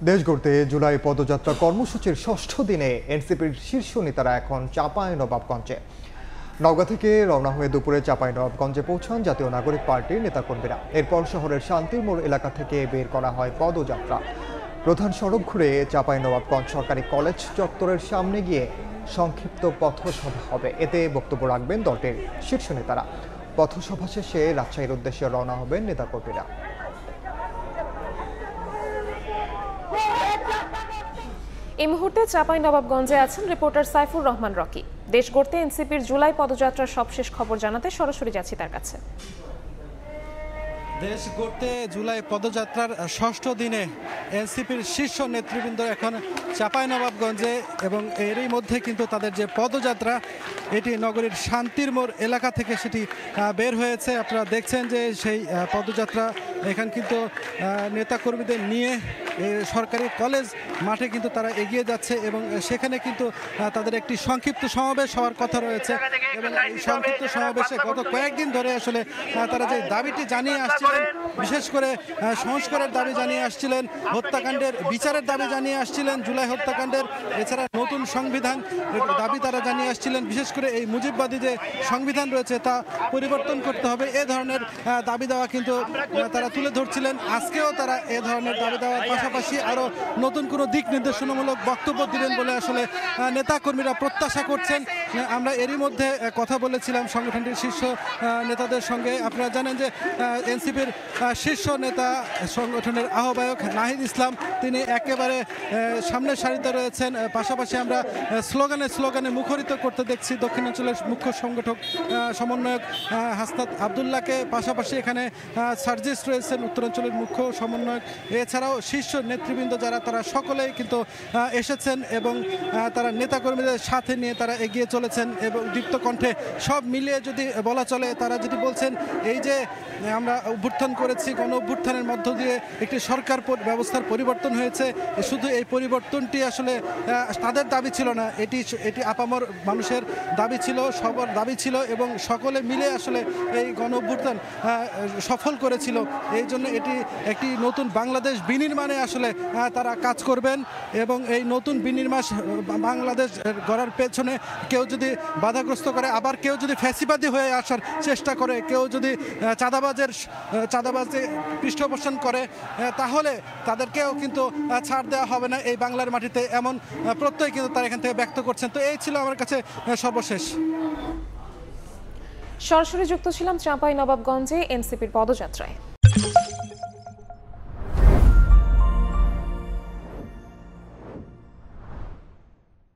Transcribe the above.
দেশ গড়তে জুলাই পদযাত্রা কর্মসূচির ষষ্ঠ দিনে এনসিপির শীর্ষ নেতারা এখন চাঁপাইনবাবগঞ্জে। নওগাঁ থেকে রওনা হয়ে দুপুরে চাঁপাইনবাবগঞ্জে পৌঁছান জাতীয় নাগরিক পার্টির নেতাকর্মীরা। এরপর শহরের শান্তির মোড় এলাকা থেকে বের করা হয় পদযাত্রা। প্রধান সড়ক ঘুরে চাঁপাইনবাবগঞ্জ সরকারি কলেজ চত্বরের সামনে গিয়ে সংক্ষিপ্ত পথসভা হবে। এতে বক্তব্য রাখবেন দলটির শীর্ষ নেতারা। পথসভা শেষে রাজশাহীর উদ্দেশ্যে রওনা হবেন নেতাকর্মীরা। এই মুহূর্তে চাঁপাইনবাবগঞ্জে আছেন রিপোর্টার সাইফুর রহমান রকি। দেশ গড়তে এনসিপির জুলাই পদযাত্রার সবশেষ খবর জানাতে সরাসরি যাচ্ছি তার কাছে। দেশ গড়তে জুলাই পদযাত্রার ষষ্ঠ দিনে এনসিপির শীর্ষ নেতৃবৃন্দ এখন চাঁপাইনবাবগঞ্জে, এবং এরই মধ্যে কিন্তু তাদের যে পদযাত্রা এটি নগরীর শান্তির মোড় এলাকা থেকে সেটি বের হয়েছে। আপনারা দেখছেন যে সেই পদযাত্রা এখান কিন্তু নেতাকর্মীদের নিয়ে সরকারি কলেজ মাঠে কিন্তু তারা এগিয়ে যাচ্ছে, এবং সেখানে কিন্তু তাদের একটি সংক্ষিপ্ত সমাবেশ হওয়ার কথা রয়েছে। এবং এই সংক্ষিপ্ত সমাবেশে গত কয়েকদিন ধরে আসলে তারা যে দাবিটি জানিয়ে আসছিলেন, বিশেষ করে সংস্কারের দাবি জানিয়ে আসছিলেন, হত্যাকাণ্ডের বিচারের দাবি জানিয়ে আসছিলেন, জুলাই হত্যাকাণ্ডের, এছাড়া নতুন সংবিধান দাবি তারা জানিয়ে আসছিলেন। বিশেষ করে এই মুজিববাদী যে সংবিধান রয়েছে তা পরিবর্তন করতে হবে, এ ধরনের দাবি দেওয়া কিন্তু তারা তুলে ধরছিলেন। আজকেও তারা এ ধরনের দাবি দেওয়ার পাশাপাশি আরও নতুন কোনো দিক নির্দেশনামূলক বক্তব্য দিবেন বলে আসলে নেতাকর্মীরা প্রত্যাশা করছেন। আমরা এরই মধ্যে কথা বলেছিলাম সংগঠনটির শীর্ষ নেতাদের সঙ্গে। আপনারা জানেন যে এনসিপির শীর্ষ নেতা সংগঠনের আহ্বায়ক নাহিদ ইসলাম তিনি একেবারে সামনের সারিতে রয়েছেন। পাশাপাশি আমরা স্লোগানে মুখরিত করতে দেখছি দক্ষিণাঞ্চলের মুখ্য সংগঠক সমন্বয়ক হাসনাত আবদুল্লাহকে। পাশাপাশি এখানে সার্জিস রয়েছেন উত্তরাঞ্চলের মুখ্য সমন্বয়ক। এছাড়াও শীর্ষ নেতৃবৃন্দ যারা তারা সকলেই কিন্তু এসেছেন, এবং তারা নেতাকর্মীদের সাথে নিয়ে তারা এগিয়ে চলেছেন। এবং দীপ্ত কণ্ঠে সব মিলিয়ে যদি বলা চলে, তারা যেটি বলছেন, এই যে আমরা অভ্যুত্থান করেছি, গণ অভ্যুত্থানের মধ্য দিয়ে একটি সরকার ব্যবস্থার পরিবর্তন হয়েছে। শুধু এই পরিবর্তনটি আসলে তাদের দাবি ছিল না, এটি আপামর মানুষের দাবি ছিল, সবার দাবি ছিল, এবং সকলে মিলে আসলে এই গণ অভ্যুত্থান সফল করেছিল। এই জন্য এটি একটি নতুন বাংলাদেশ বিনির্মাণে আসলে তারা কাজ করবেন। এবং এই নতুন বিনির্মাণ বাংলাদেশ গড়ার পেছনে কেউ যদি বাধাগ্রস্ত করে, আবার কেউ যদি ফ্যাসিবাদী হয়ে আসার চেষ্টা করে, কেউ যদি চাঁদাবাজে পৃষ্ঠপোষণ করে, তাহলে তাদেরকেও কিন্তু ছাড় দেওয়া হবে না এই বাংলার মাটিতে, এমন প্রত্যয় কিন্তু তারা এখান থেকে ব্যক্ত করছেন। তো এই ছিল আমার কাছে সর্বশেষ। সরাসরি যুক্ত ছিলাম চাঁপাইনবাবগঞ্জে এনসিপির পদযাত্রায়।